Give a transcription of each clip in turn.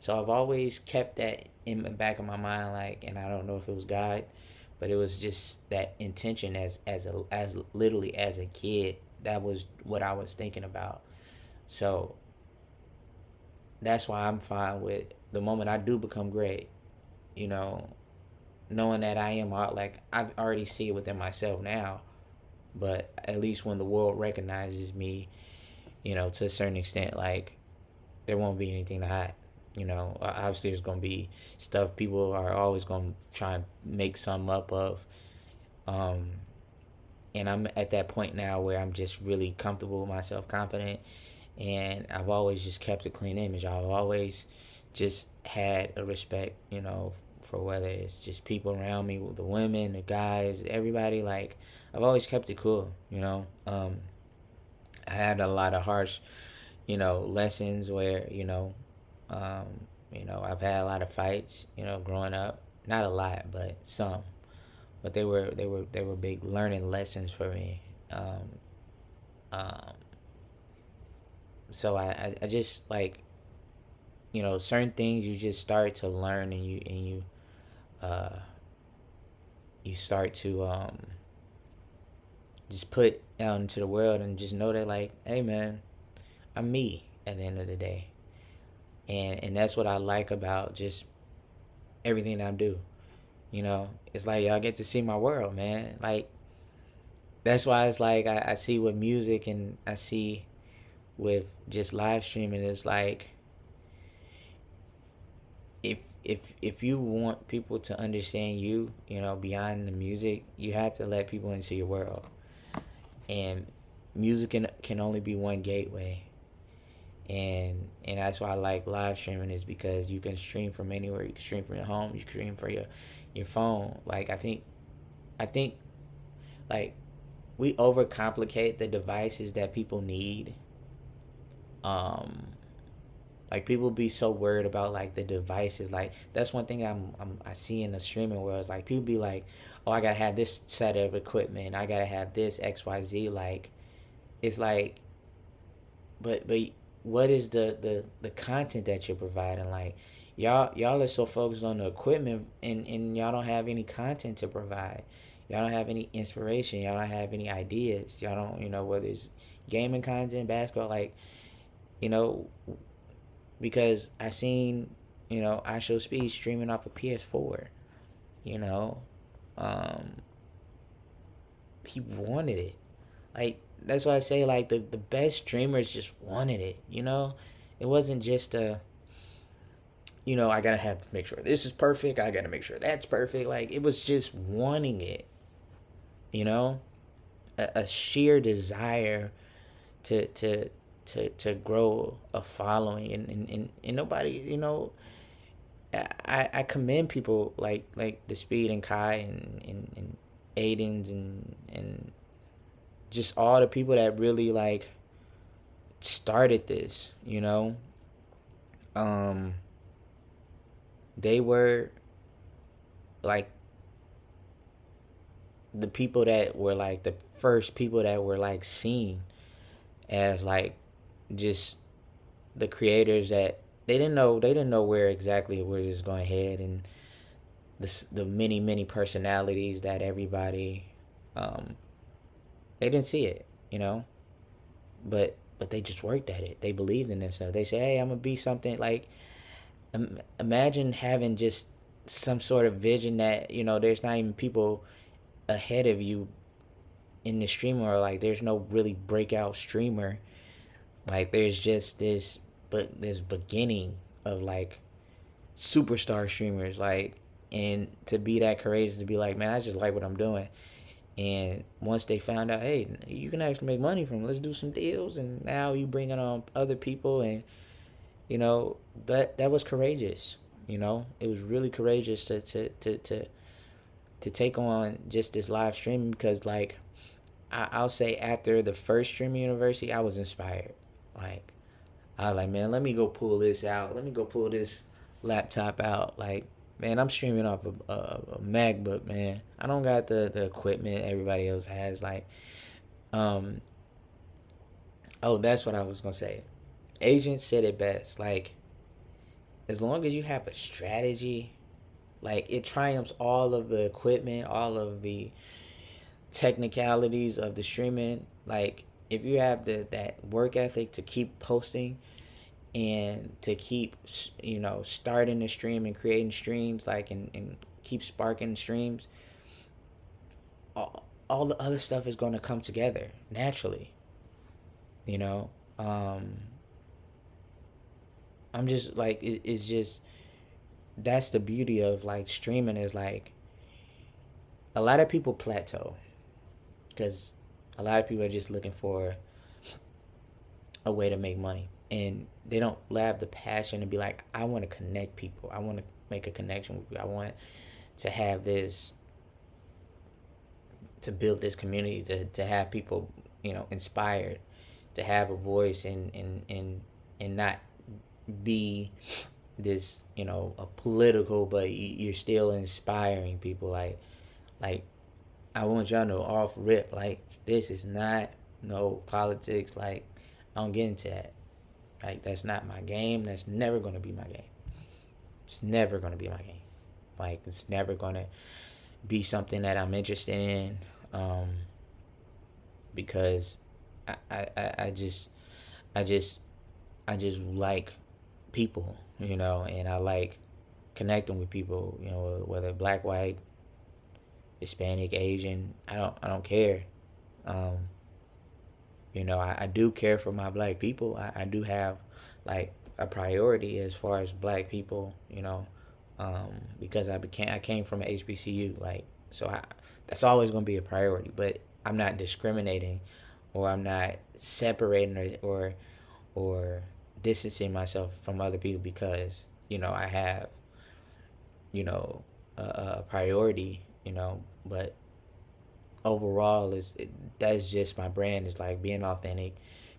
So I've always kept that in the back of my mind, like, and I don't know if it was God, but it was just that intention as literally as a kid. That was what I was thinking about. So that's why I'm fine with the moment I do become great. You know, knowing that I am out, like I already see it within myself now, but at least when the world recognizes me, to a certain extent, like there won't be anything to hide. Obviously there's gonna be stuff people are always gonna try and make some up of. Um, and I'm at that point now where I'm just really comfortable with myself, confident, and I've always just kept a clean image. I've always just had a respect, for whether it's just people around me, the women, the guys, everybody. Like I've always kept it cool. I had a lot of harsh, lessons where I've had a lot of fights, growing up. Not a lot, but some. But they were big learning lessons for me. Um, so I just like, certain things you just start to learn, and uh you start to just put out into the world, and just know that, like, hey man, I'm me at the end of the day. And that's what I like about just everything that I do. It's like y'all get to see my world, man. Like that's why it's like I see with music, and I see with just live streaming, it's like if you want people to understand you, beyond the music, you have to let people into your world. And music can only be one gateway. And that's why I like live streaming, is because you can stream from anywhere. You can stream from your home, you can stream from your phone. Like I think like we overcomplicate the devices that people need. um like people be so worried about like the devices. Like that's one thing I see in the streaming world, is like people be like, oh, I gotta have this set of equipment, I gotta have this XYZ. Like it's like, but what is the content that you're providing? Like y'all are so focused on the equipment, and y'all don't have any content to provide. Y'all don't have any inspiration, y'all don't have any ideas. Y'all don't, whether it's gaming content, basketball, like, you know because I seen, I Show Speed streaming off a PS4. you know um he wanted it. Like that's why I say, like, the best streamers just wanted it. It wasn't just I gotta have make sure this is perfect, I gotta make sure that's perfect. Like it was just wanting it. you know a sheer desire to grow a following. And nobody, I commend people like the Speed and Kai and Aiden's and just all the people that really like started this. um they were like the people that were like the first people that were like seen as like just the creators, that they didn't know where exactly where this is going to head, and the many personalities that everybody, um they didn't see it. But they just worked at it. They believed in themselves. They say, hey, I'm gonna be something. Like, imagine having just some sort of vision that, there's not even people ahead of you in the streamer, or like there's no really breakout streamer. Like there's just this beginning of like superstar streamers. Like, and to be that courageous to be like, man, I just like what I'm doing. And once they found out, hey, you can actually make money from it, let's do some deals. And now you bringing on other people, and that was courageous. It was really courageous to take on just this live streaming, because like I'll say, after the first streaming university, I was inspired. Like I was like, man, let me go pull this out. Let me go pull this laptop out. Like, man, I'm streaming off a MacBook, man. I don't got the equipment everybody else has. Like, um, oh, that's what I was gonna say. Agent said it best. Like, as long as you have a strategy, like it triumphs all of the equipment, all of the technicalities of the streaming. Like if you have that work ethic to keep posting and to keep starting the stream and creating streams, like and keep sparking streams, all the other stuff is going to come together naturally, you know. I'm just like it's just that's the beauty of like streaming is like a lot of people plateau because a lot of people are just looking for a way to make money and they don't have the passion to be like, I want to connect people, I want to make a connection with you, I want to have this, to build this community, to have people inspired, to have a voice and not be this a political, but you're still inspiring people. Like I want y'all to know off rip, like this is not no politics. Like I don't get into that. Like that's not my game. That's never gonna be my game. It's never gonna be my game. Like it's never gonna be something that I'm interested in, because I just I just I just like people, and I like connecting with people, whether black, white, Hispanic, Asian. I don't care. Um, I do care for my black people. I do have like a priority as far as black people, because I came from an HBCU, like so that's always gonna be a priority. But I'm not discriminating, or I'm not separating or distancing myself from other people because I have a priority, but overall that's just my brand, is like being authentic,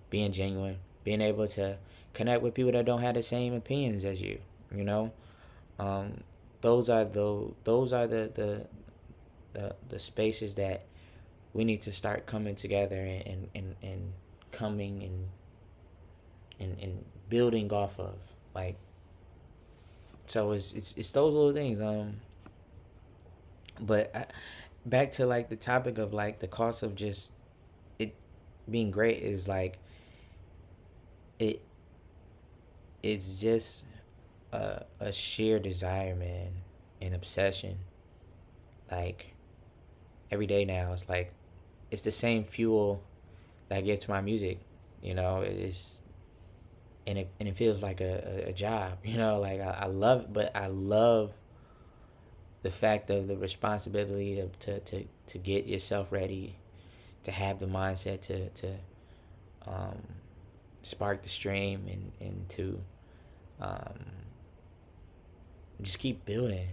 being genuine, being able to connect with people that don't have the same opinions as you, you know um those are the spaces that we need to start coming together and coming and building off of, like, so it's those little things. But back to like the topic of like the cost of just it being great is like it it's just a sheer desire, man, an obsession. Like every day now, it's like it's the same fuel that I give to my music. It's and it feels like a job. Like I love it, but I love the fact of the responsibility to get yourself ready, to have the mindset to um, spark the stream and to um, just keep building,